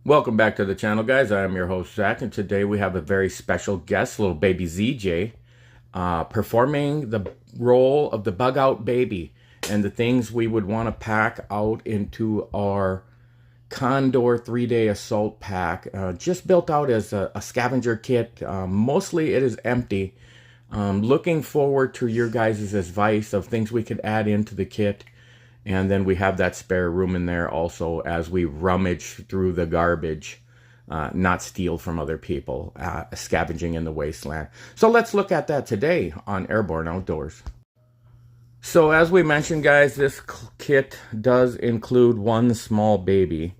Welcome back to the channel, guys. I am your host, Zach, and today we have a very special guest, little baby ZJ, performing the role of the BugOut baby and the things we would want to pack out into our Condor 3-day assault pack, just built out as a scavenger kit. Mostly it is empty. Looking forward to your guys' advice of things we could add into the kit. And then we have that spare room in there also as we rummage through the garbage, not steal from other people, scavenging in the wasteland. So let's look at that today on Airborne Outdoors. So as we mentioned, guys, this kit does include one small baby.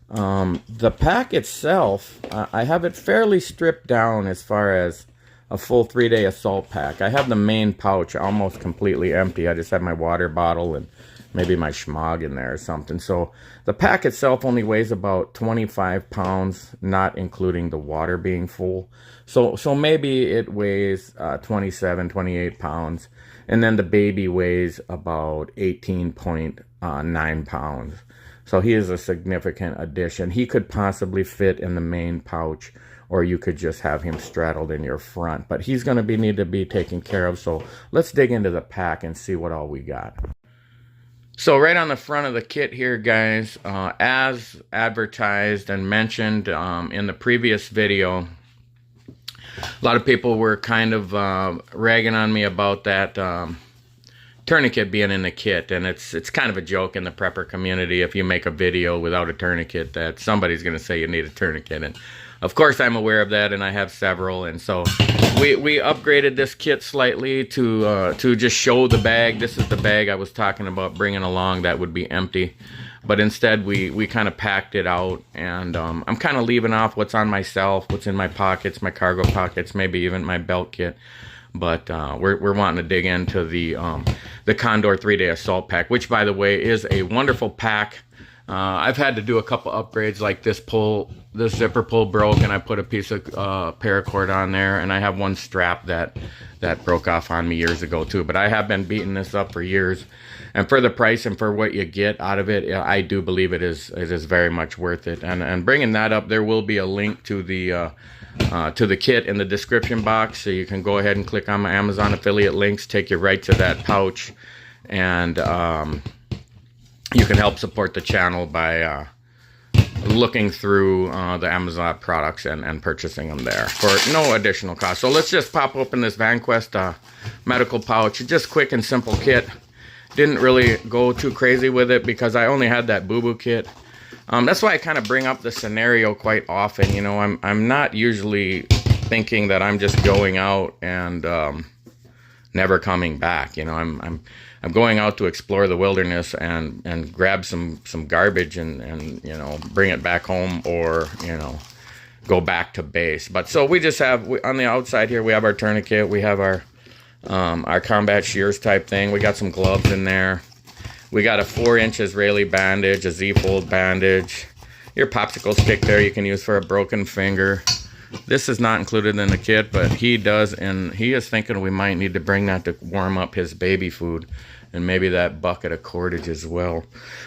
The pack itself, I have it fairly stripped down as far as a full 3-day assault pack. I have the main pouch almost completely empty. I just have my water bottle and maybe my schmog in there or something. So the pack itself only weighs about 25 pounds, not including the water being full. So maybe it weighs 27, 28 pounds. And then the baby weighs about 18.9 pounds. So he is a significant addition. He could possibly fit in the main pouch, or you could just have him straddled in your front. But he's going to need to be taken care of. So let's dig into the pack and see what all we got. So right on the front of the kit here, guys, as advertised and mentioned in the previous video, a lot of people were kind of ragging on me about that tourniquet being in the kit. And it's kind of a joke in the prepper community. If you make a video without a tourniquet, that somebody's going to say you need a tourniquet. And of course, I'm aware of that, and I have several. And so we upgraded this kit slightly to just show the bag. This is the bag I was talking about bringing along that would be empty. But instead, we kind of packed it out. And I'm kind of leaving off what's on myself, what's in my pockets, my cargo pockets, maybe even my belt kit. But we're wanting to dig into the Condor 3-day assault pack, which, by the way, is a wonderful pack. I've had to do a couple upgrades, like this zipper pull broke, and I put a piece of paracord on there, and I have one strap that broke off on me years ago too. But I have been beating this up for years, and for the price and for what you get out of it, I do believe it is very much worth it. And bringing that up, there will be a link to the kit in the description box, so you can go ahead and click on my Amazon affiliate links, take you right to that pouch, and you can help support the channel by looking through the Amazon products and purchasing them there for no additional cost. So let's just pop open this Vanquest Medical pouch. Just quick and simple kit. Didn't really go too crazy with it because I only had that boo-boo kit. That's why I kind of bring up the scenario quite often. You know, I'm not usually thinking that I'm just going out and never coming back. You know, I'm going out to explore the wilderness and grab some garbage and you know, bring it back home, or you know, go back to base. But so we just have on the outside here, we have our tourniquet, we have our combat shears type thing, we got some gloves in there, we got a 4-inch Israeli bandage, a Z-fold bandage, your popsicle stick there you can use for a broken finger. This is not included in the kit, but he does, and he is thinking we might need to bring that to warm up his baby food, and maybe that bucket of cordage as well.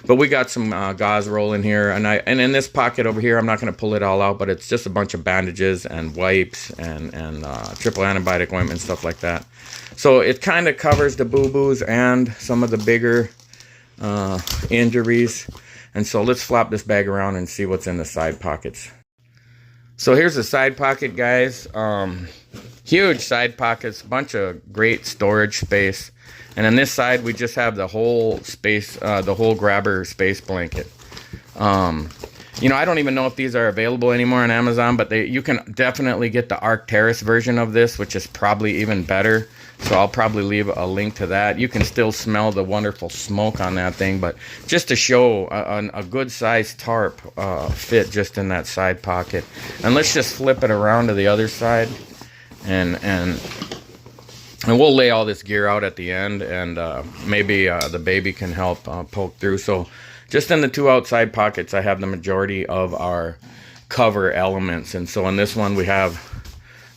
But we got some gauze roll in here, and in this pocket over here, I'm not going to pull it all out, but it's just a bunch of bandages and wipes and triple antibiotic ointment, stuff like that. So it kind of covers the boo-boos and some of the bigger injuries. And so let's flop this bag around and see what's in the side pockets. So here's the side pocket, guys. Huge side pockets, bunch of great storage space. And on this side, we just have the whole space, the whole grabber space blanket. You know, I don't even know if these are available anymore on Amazon, but you can definitely get the Arcturus version of this, which is probably even better. So I'll probably leave a link to that. You can still smell the wonderful smoke on that thing, but just to show a good sized tarp fit just in that side pocket. And let's just flip it around to the other side, and we'll lay all this gear out at the end, and maybe the baby can help poke through. So just in the two outside pockets, I have the majority of our cover elements. And so in this one, we have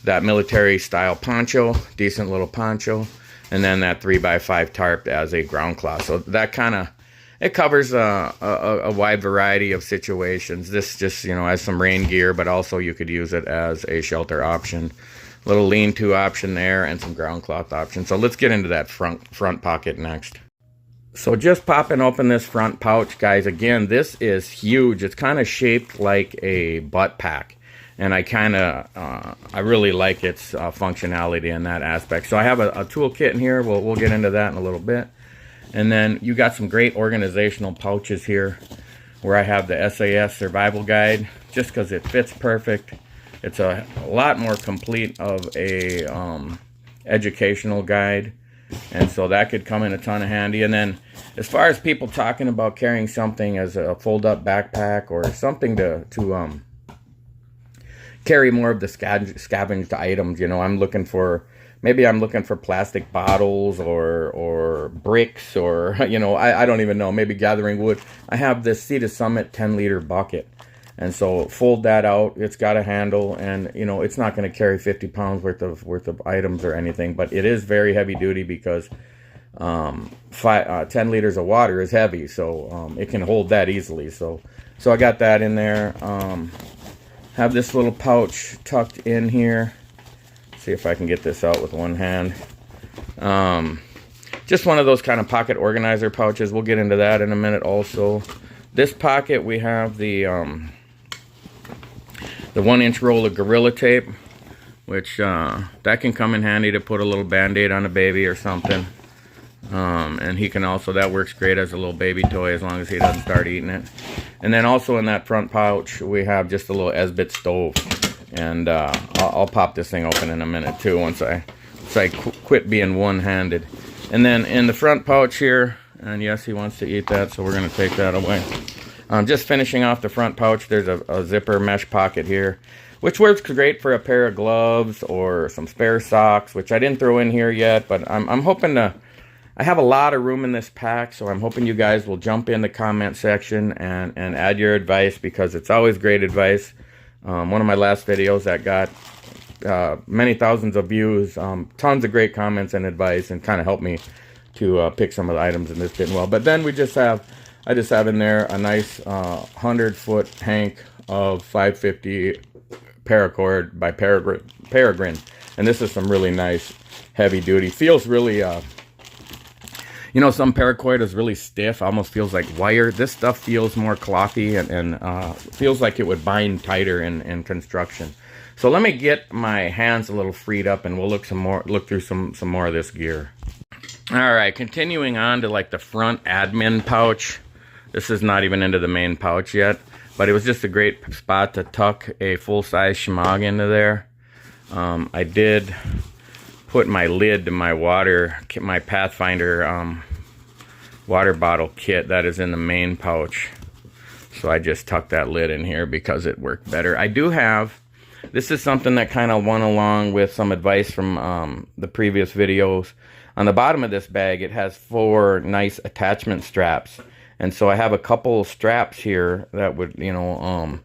that military style poncho, decent little poncho, and then that 3x5 tarp as a ground cloth. So that kind of it covers a wide variety of situations. This just, you know, has some rain gear, but also you could use it as a shelter option. Little lean-to option there and some ground cloth options. So let's get into that front pocket next. So just popping open this front pouch, guys. Again, this is huge. It's kind of shaped like a butt pack, and I really like its functionality in that aspect. So I have a toolkit in here. We'll get into that in a little bit. And then you got some great organizational pouches here, where I have the SAS survival guide, just because it fits perfect. It's a lot more complete of a educational guide, and so that could come in a ton of handy. And then as far as people talking about carrying something as a fold-up backpack or something to carry more of the scavenged items, you know, I'm looking for plastic bottles or bricks, or, you know, I don't even know, maybe gathering wood. I have this Sea to Summit 10-liter bucket. And so fold that out. It's got a handle, and you know it's not going to carry 50 pounds worth of items or anything, but it is very heavy duty because 10 liters of water is heavy, so it can hold that easily. So I got that in there. Have this little pouch tucked in here. See if I can get this out with one hand. Just one of those kind of pocket organizer pouches. We'll get into that in a minute. Also, this pocket, we have the 1-inch roll of Gorilla Tape, which that can come in handy to put a little band-aid on a baby or something. And he can also, that works great as a little baby toy as long as he doesn't start eating it. And then also in that front pouch, we have just a little Esbit Stove. And I'll pop this thing open in a minute too once I quit being one-handed. And then in the front pouch here, and yes, he wants to eat that, so we're going to take that away. Just finishing off the front pouch, there's a zipper mesh pocket here, which works great for a pair of gloves or some spare socks, which I didn't throw in here yet, but I'm hoping to. I have a lot of room in this pack, so I'm hoping you guys will jump in the comment section and add your advice, because it's always great advice. One of my last videos that got many thousands of views, tons of great comments and advice, and kind of helped me to pick some of the items in this didn't well. But then I just have in there a nice 100-foot hank of 550 paracord by Peregrine. And this is some really nice heavy duty. Feels really, you know, some paracord is really stiff, almost feels like wire. This stuff feels more clothy and feels like it would bind tighter in construction. So let me get my hands a little freed up, and we'll look through some more of this gear. All right, continuing on to like the front admin pouch. This is not even into the main pouch yet, but it was just a great spot to tuck a full-size shemagh into there. I did put my lid to my Pathfinder water bottle kit that is in the main pouch. So I just tucked that lid in here because it worked better. I do have, this is something that kind of went along with some advice from the previous videos. On the bottom of this bag, it has 4 nice attachment straps. And so I have a couple straps here that would, you know,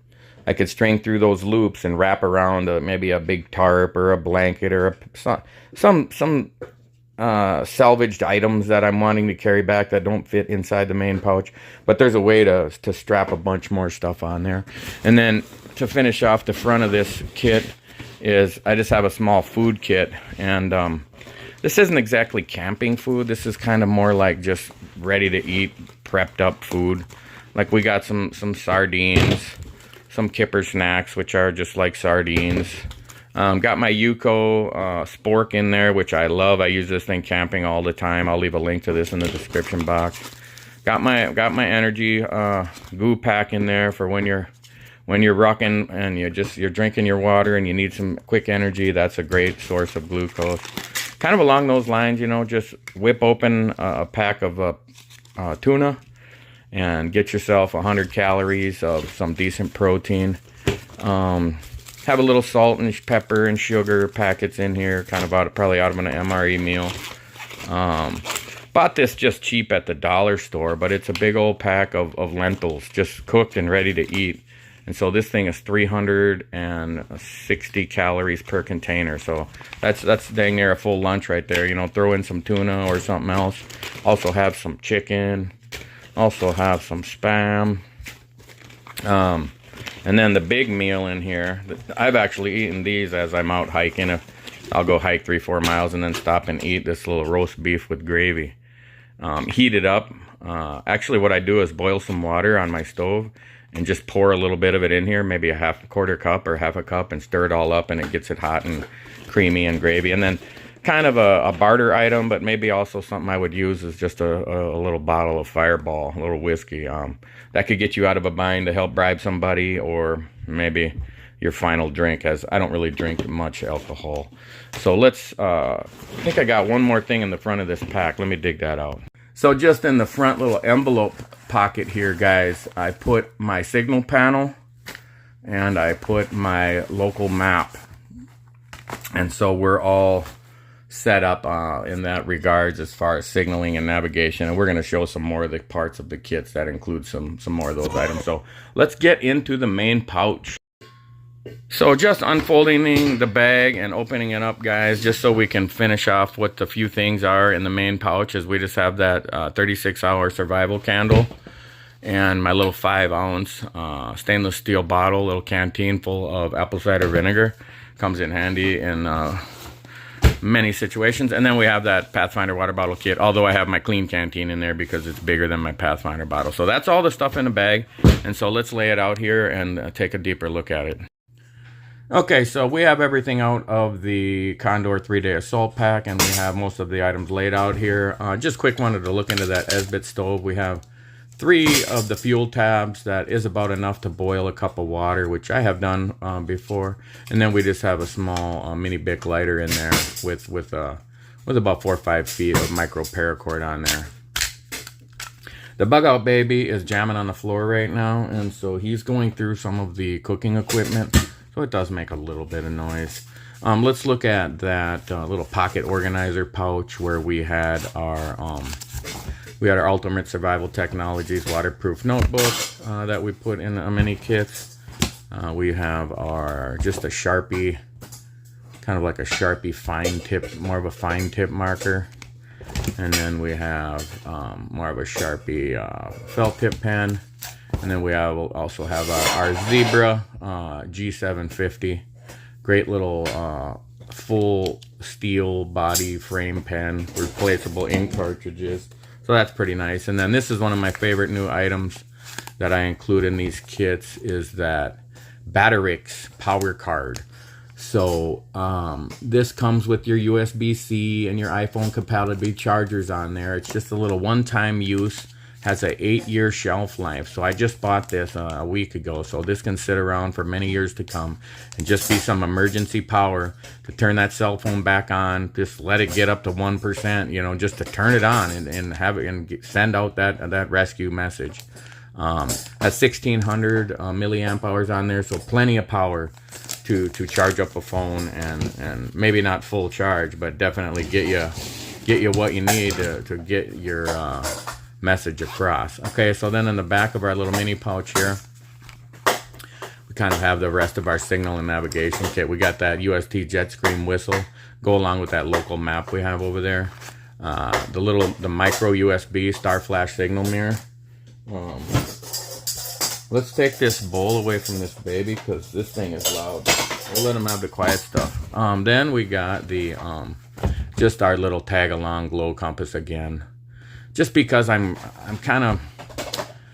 I could string through those loops and wrap around maybe a big tarp or a blanket or some salvaged items that I'm wanting to carry back that don't fit inside the main pouch. But there's a way to strap a bunch more stuff on there. And then to finish off the front of this kit is I just have a small food kit. And this isn't exactly camping food. This is kind of more like just ready to eat, prepped up food. Like we got some sardines, some kipper snacks, which are just like sardines. Got my UCO Spork in there, which I love. I use this thing camping all the time. I'll leave a link to this in the description box. Got my energy goo pack in there for when you're rucking and you're drinking your water and you need some quick energy. That's a great source of glucose. Kind of along those lines, you know, just whip open a pack of tuna and get yourself 100 calories of some decent protein. Have a little salt and pepper and sugar packets in here, kind of probably out of an MRE meal. Bought this just cheap at the dollar store, but it's a big old pack of lentils, just cooked and ready to eat. And so this thing is 360 calories per container. So that's dang near a full lunch right there. You know, throw in some tuna or something else. Also have some chicken, Also have some Spam. And then the big meal in here, I've actually eaten these as I'm out hiking. I'll go hike 3-4 miles and then stop and eat this little roast beef with gravy. Heat it up. Actually, what I do is boil some water on my stove and just pour a little bit of it in here, maybe a quarter cup or half a cup, and stir it all up, and it gets it hot and creamy and gravy. And then kind of a barter item, but maybe also something I would use is just a little bottle of Fireball, a little whiskey. That could get you out of a bind to help bribe somebody, or maybe your final drink, as I don't really drink much alcohol. So let's, I think I got one more thing in the front of this pack. Let me dig that out. So just in the front little envelope pocket here, guys, I put my signal panel and I put my local map. And so we're all set up in that regards as far as signaling and navigation, and we're going to show some more of the parts of the kits that include some more of those items. So let's get into the main pouch. So just unfolding the bag and opening it up, guys, just so we can finish off what the few things are in the main pouch. Is we just have that 36-hour survival candle and my little 5-ounce stainless steel bottle, little canteen full of apple cider vinegar. Comes in handy in many situations. And then we have that Pathfinder Waterbottle kit, although I have my clean canteen in there because it's bigger than my Pathfinder bottle. So that's all the stuff in the bag, and so let's lay it out here and take a deeper look at it. Okay, so we have everything out of the Condor 3-day assault pack, and we have most of the items laid out here. Just quick wanted to look into that Esbit stove. We have 3 of the fuel tabs. That is about enough to boil a cup of water, which I have done before. And then we just have a small mini Bic lighter in there with about 4 or 5 feet of micro paracord on there. The BugOut baby is jamming on the floor right now, and so he's going through some of the cooking equipment, so it does make a little bit of noise. Let's look at that little pocket organizer pouch where we had our Ultimate Survival Technologies waterproof notebook that we put in mini kits. We have just a Sharpie, kind of like a Sharpie fine tip, more of a fine tip marker. And then we have more of a Sharpie felt tip pen. And then we also have our Zebra G750. Great little full steel body frame pen, replaceable ink cartridges. So that's pretty nice. And then this is one of my favorite new items that I include in these kits, is that Battarix power card. So this comes with your USB-C and your iPhone compatibility chargers on there. It's just a little one-time use. Has a 8-year shelf life. So I just bought this a week ago. So this can sit around for many years to come and just be some emergency power to turn that cell phone back on. Just let it get up to 1%, you know, just to turn it on and have it and send out that rescue message. Has 1600 milliamp hours on there, so plenty of power to charge up a phone, and maybe not full charge, but definitely get you what you need to get your message across. Okay, so then in the back of our little mini pouch here, we kind of have the rest of our signal and navigation kit. We got that UST Jetscream whistle, go along with that local map we have over there. The micro USB StarFlash signal mirror. Let's take this bowl away from this baby because this thing is loud. We'll let him have the quiet stuff. Then we got the just our little tag along glow compass again. Just because I'm kind of,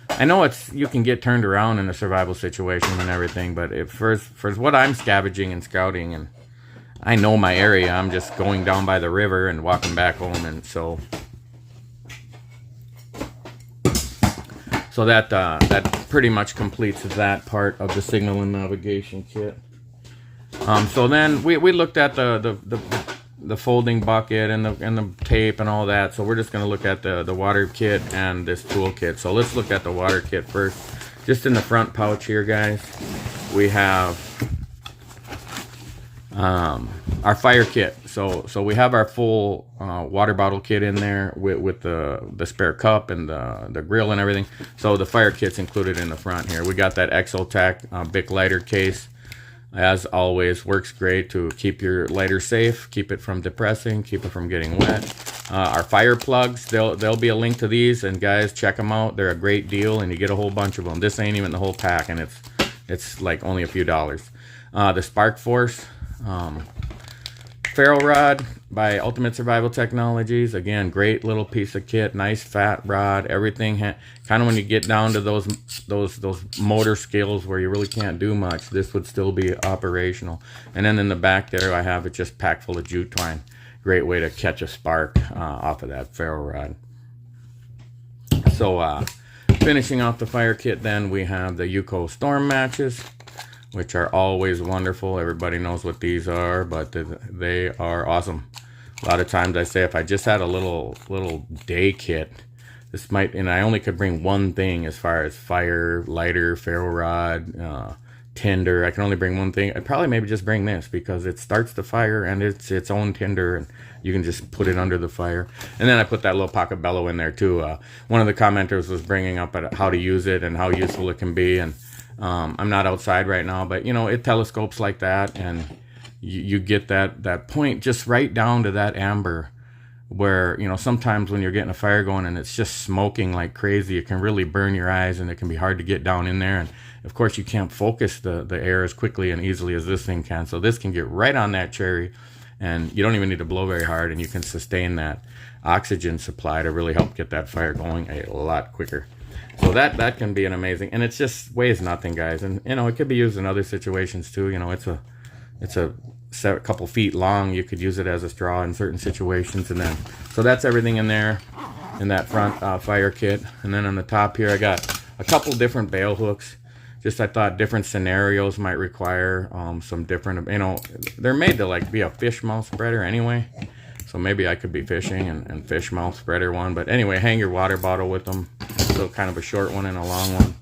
I know you can get turned around in a survival situation and everything, but for what I'm scavenging and scouting, and I know my area, I'm just going down by the river and walking back home, and so that pretty much completes that part of the signal and navigation kit. So then we looked at the folding bucket and the tape and all that. So we're just going to look at the water kit and this tool kit. So let's look at the water kit first. Just in the front pouch here, guys, we have our fire kit. So we have our full water bottle kit in there with the spare cup and the grill and everything. So the fire kit's included in the front here. We got that Exotac Bic lighter case. As always, works great to keep your lighter safe, keep it from depressing, keep it from getting wet. Our fire plugs, there'll be a link to these, and guys, check them out. They're a great deal, and you get a whole bunch of them. This ain't even the whole pack, and it's like only a few dollars. The StrikeForce Ferro rod by Ultimate Survival Technologies. Again, great little piece of kit, nice fat rod, everything. Kind of when you get down to those motor skills where you really can't do much, this would still be operational. And then in the back there, I have it just packed full of jute twine. Great way to catch a spark off of that ferro rod. So finishing off the fire kit, then we have the UCO Storm matches, which are always wonderful. Everybody knows what these are, but they are awesome. A lot of times I say if I just had a little day kit, this might, and I only could bring one thing as far as fire, lighter, ferro rod, tinder. I can only bring one thing. I'd probably maybe just bring this because it starts the fire and it's its own tinder, and you can just put it under the fire. And then I put that little pocket bellow in there too. One of the commenters was bringing up how to use it and how useful it can be, and I'm not outside right now, but you know, it telescopes like that, and you get that point just right down to that amber, where, you know, sometimes when you're getting a fire going and it's just smoking like crazy, it can really burn your eyes, and it can be hard to get down in there. And of course you can't focus the air as quickly and easily as this thing can. So this can get right on that cherry, and you don't even need to blow very hard, and you can sustain that oxygen supply to really help get that fire going a lot quicker. So that can be an amazing, and it just weighs nothing, guys. And you know, it could be used in other situations too. You know, it's a couple feet long. You could use it as a straw in certain situations. And then, so that's everything in there in that front fire kit. And then on the top here, I got a couple different bail hooks. Just I thought different scenarios might require some different, you know, they're made to like be a fish mouth spreader anyway. So maybe I could be fishing and fish mouth spreader one. But anyway, hang your water bottle with them. So kind of a short one and a long one.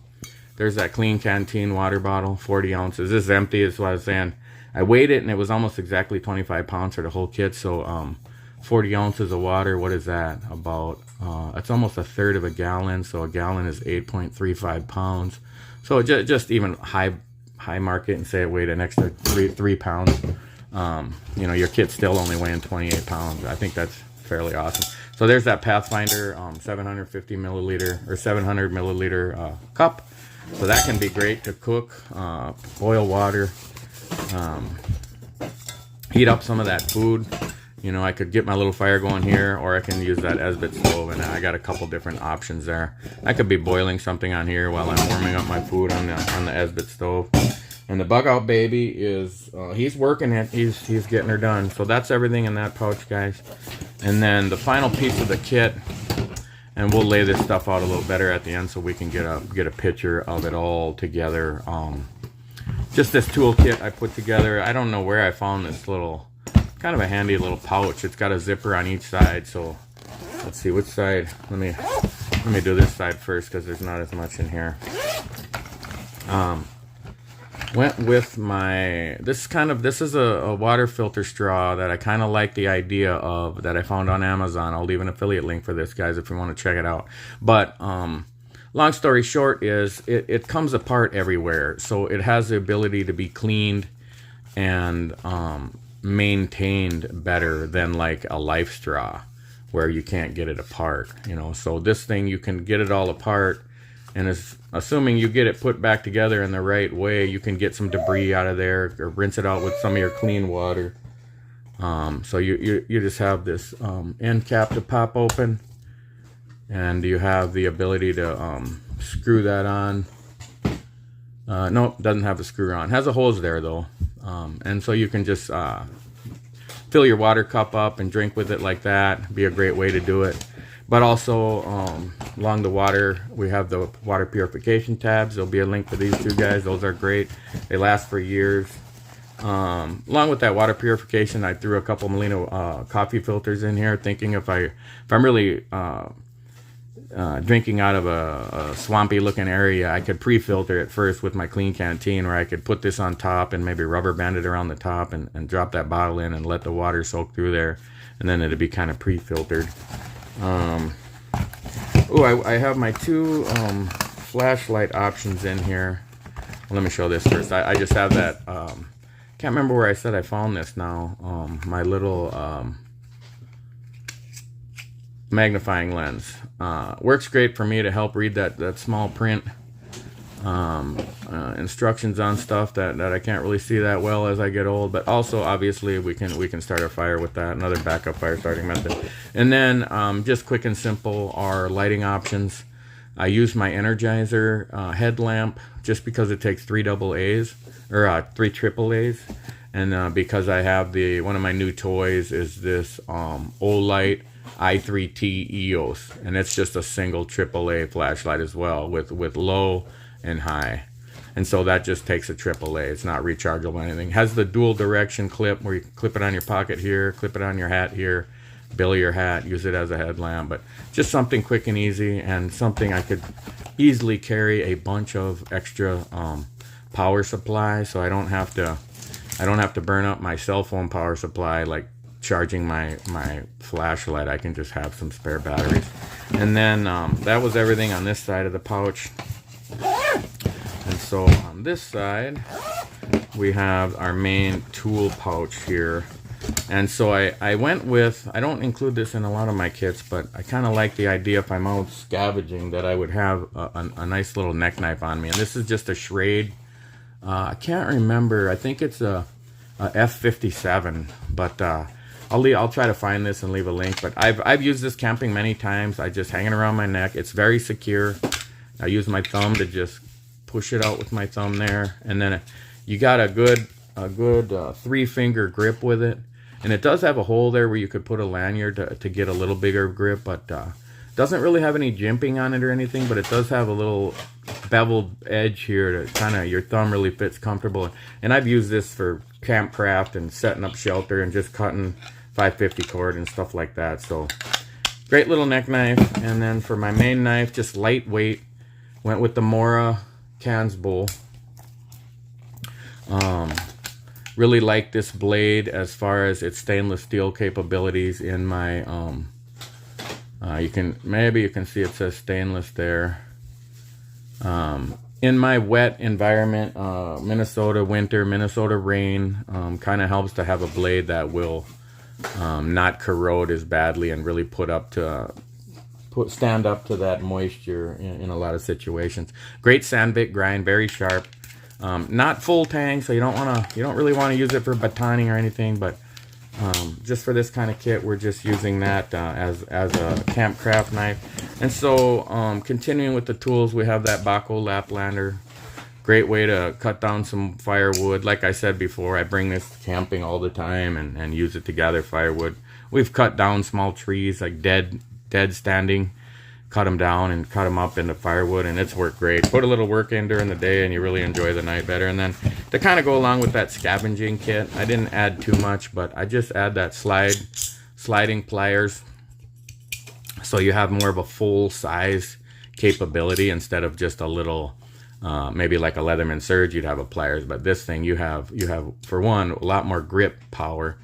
There's that clean canteen water bottle, 40 ounces. This is empty, is what I was saying. I weighed it and it was almost exactly 25 pounds for the whole kit. So 40 ounces of water, what is that? About, it's almost a third of a gallon. So a gallon is 8.35 pounds. So just even high market and say it weighed an extra 3 pounds. You know, your kit's still only weighing 28 pounds. I think that's fairly awesome. So there's that Pathfinder 750 milliliter or 700 milliliter cup. So that can be great to cook, boil water, heat up some of that food. You know, I could get my little fire going here, or I can use that Esbit Stove, and I got a couple different options there. I could be boiling something on here while I'm warming up my food on the Esbit Stove. And the BugOut baby is, he's working it, he's getting her done. So that's everything in that pouch, guys. And then the final piece of the kit, and we'll lay this stuff out a little better at the end so we can get a picture of it all together. Just this toolkit I put together. I don't know where I found this little, kind of a handy little pouch. It's got a zipper on each side. So let's see which side. Let me do this side first because there's not as much in here. Went with my, this is a water filter straw that I kind of like the idea of, that I found on Amazon. I'll leave an affiliate link for this, guys, if you want to check it out. But long story short is it comes apart everywhere. So it has the ability to be cleaned and maintained better than like a life straw where you can't get it apart, you know. So this thing, you can get it all apart. And assuming you get it put back together in the right way, you can get some debris out of there or rinse it out with some of your clean water. So you just have this end cap to pop open, and you have the ability to screw that on. Nope, doesn't have a screw on. Has a hose there though, and so you can just fill your water cup up and drink with it like that. Be a great way to do it. But also, along the water, we have the water purification tabs. There'll be a link to these two, guys. Those are great. They last for years. Along with that water purification, I threw a couple Molino coffee filters in here, thinking if I'm really drinking out of a swampy-looking area, I could pre-filter it first with my clean canteen, where I could put this on top and maybe rubber band it around the top and drop that bottle in and let the water soak through there, and then it'd be kind of pre-filtered. I have my two flashlight options in here. Well, let me show this first. I just have that can't remember where I said I found this now. My little magnifying lens works great for me to help read that small print. Instructions on stuff that I can't really see that well as I get old, but also obviously we can start a fire with that, another backup fire starting method. And then just quick and simple are lighting options. I use my Energizer headlamp just because it takes 3 AA's or 3 AAA's, and because I have one of my new toys is this Olight i3T EOS, and it's just a single AAA flashlight as well with low and high, and so that just takes a AAA. It's not rechargeable or anything. Has the dual direction clip where you can clip it on your pocket here, clip it on your hat here, billy your hat, use it as a headlamp. But just something quick and easy, and something I could easily carry a bunch of extra power supply, so I don't have to burn up my cell phone power supply like charging my flashlight. I can just have some spare batteries. And then that was everything on this side of the pouch. And so on this side we have our main tool pouch here. And so I went with, I don't include this in a lot of my kits, but I kind of like the idea if I'm out scavenging that I would have a nice little neck knife on me. And this is just a Schrade. I can't remember, I think it's a F57, but I'll try to find this and leave a link. But I've used this camping many times. I just hang it around my neck. It's very secure. I use my thumb to just push it out with my thumb there, and then you got a good 3-finger grip with it. And it does have a hole there where you could put a lanyard to get a little bigger grip, but doesn't really have any jimping on it or anything, but it does have a little beveled edge here to kind of, your thumb really fits comfortable. And I've used this for campcraft and setting up shelter and just cutting 550 cord and stuff like that. So great little neck knife. And then for my main knife, just lightweight, went with the MoraKniv Kansbol. Really like this blade as far as its stainless steel capabilities. In my you can see it says stainless there. In my wet environment, Minnesota winter, Minnesota rain, kind of helps to have a blade that will not corrode as badly and really stand up to that moisture in a lot of situations. Great sand bit grind, very sharp. Not full tang, so you don't really want to use it for batoning or anything, but just for this kind of kit, we're just using that as a campcraft knife. And so continuing with the tools, we have that Bahco Laplander. Great way to cut down some firewood. Like I said before, I bring this camping all the time and use it to gather firewood. We've cut down small trees, like dead standing, cut them down and cut them up into firewood, and it's worked great. Put a little work in during the day and you really enjoy the night better. And then to kind of go along with that scavenging kit, I didn't add too much, but I just add that sliding pliers, so you have more of a full size capability instead of just a little maybe like a Leatherman Surge, you'd have a pliers. But this thing, you have for one, a lot more grip power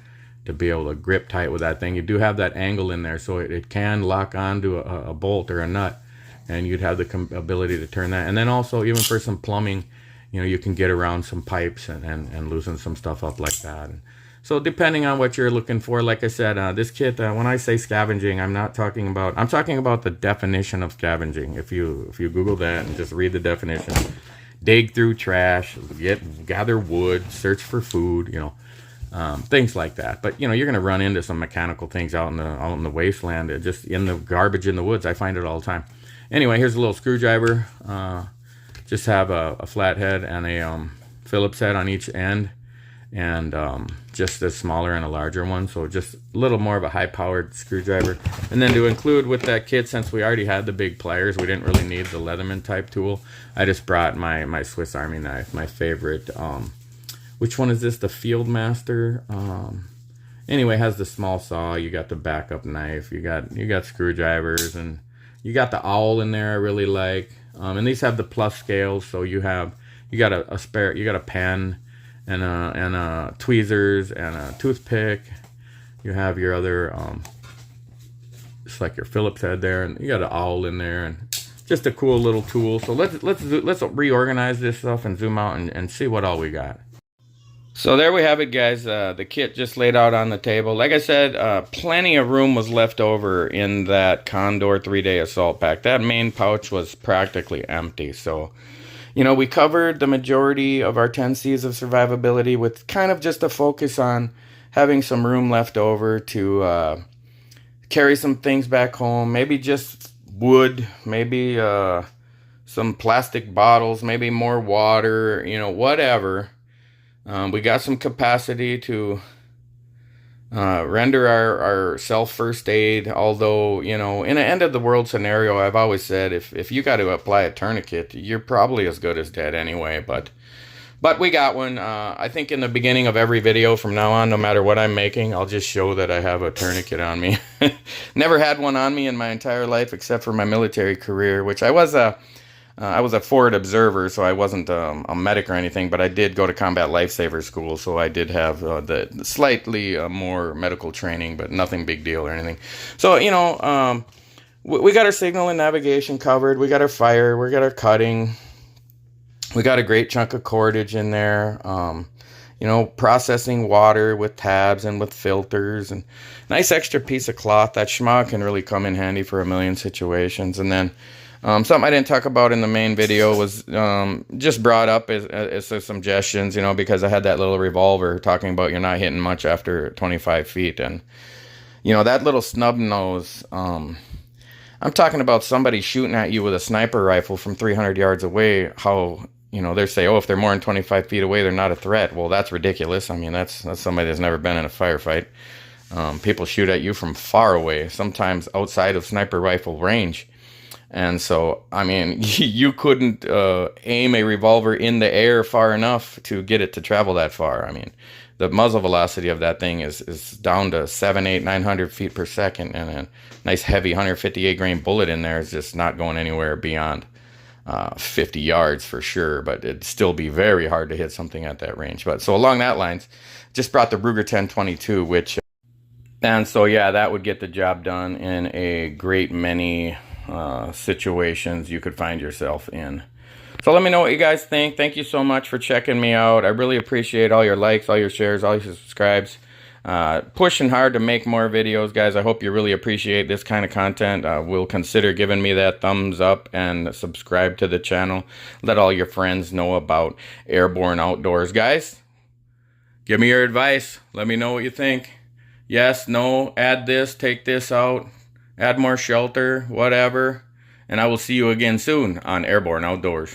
to be able to grip tight with that thing. You do have that angle in there, so it can lock onto a bolt or a nut, and you'd have the ability to turn that. And then also, even for some plumbing, you can get around some pipes and loosen some stuff up like that. And so depending on what you're looking for, like I said, this kit, when I say scavenging, I'm talking about the definition of scavenging. If you Google that and just read the definition, dig through trash, gather wood, search for food, things like that. But you're going to run into some mechanical things out in the wasteland, just in the garbage in the woods. I find it all the time. Anyway, here's a little screwdriver. Just have a flathead and a Phillips head on each end, and just a smaller and a larger one, so just a little more of a high-powered screwdriver. And then to include with that kit, since we already had the big pliers, we didn't really need the Leatherman type tool. I just brought my Swiss Army knife, my favorite. Which one is this? The FieldMaster. Anyway, has the small saw. You got the backup knife. You got screwdrivers, and you got the owl in there. I really like. And these have the plus scales, so you got a spare. You got a pen and tweezers and a toothpick. You have your other it's like your Phillips head there, and you got an owl in there, and just a cool little tool. So let's reorganize this stuff and zoom out and see what all we got. So there we have it, guys. The kit just laid out on the table. Like I said, plenty of room was left over in that Condor 3-day assault pack. That main pouch was practically empty. So, you know, we covered the majority of our 10 C's of survivability with kind of just a focus on having some room left over to carry some things back home. Maybe just wood, maybe some plastic bottles, maybe more water, you know, whatever. We got some capacity to render our self-first aid, although, you know, in an end-of-the-world scenario, I've always said, if you got to apply a tourniquet, you're probably as good as dead anyway, but we got one. I think in the beginning of every video from now on, no matter what I'm making, I'll just show that I have a tourniquet on me. Never had one on me in my entire life except for my military career, which I was a forward observer, so I wasn't a medic or anything, but I did go to combat lifesaver school, so I did have the slightly more medical training, but nothing big deal or anything. So, you know, we got our signal and navigation covered. We got our fire. We got our cutting. We got a great chunk of cordage in there. You know, processing water with tabs and with filters, and nice extra piece of cloth. That schmog can really come in handy for a million situations. And then something I didn't talk about in the main video was just brought up as suggestions, you know, because I had that little revolver talking about you're not hitting much after 25 feet. And, you know, that little snub nose, I'm talking about somebody shooting at you with a sniper rifle from 300 yards away. How, you know, they say, oh, if they're more than 25 feet away, they're not a threat. Well, that's ridiculous. I mean, that's somebody that's never been in a firefight. People shoot at you from far away, sometimes outside of sniper rifle range. And so, I mean, you couldn't aim a revolver in the air far enough to get it to travel that far. I mean, the muzzle velocity of that thing is down to 700, 800, 900 feet per second. And a nice heavy 158 grain bullet in there is just not going anywhere beyond 50 yards for sure. But it'd still be very hard to hit something at that range. But so along that lines, just brought the Ruger 1022, which, and so yeah, that would get the job done in a great many situations you could find yourself in. So let me know what you guys think. Thank you so much for checking me out. I really appreciate all your likes, all your shares, all your subscribes. Pushing hard to make more videos, guys. I hope you really appreciate this kind of content. Will consider giving me that thumbs up and subscribe to the channel. Let all your friends know about airborne outdoors. Guys, give me your advice. Let me know what you think. Yes, no, add this, take this out. Add more shelter, whatever, and I will see you again soon on Airborne Outdoors.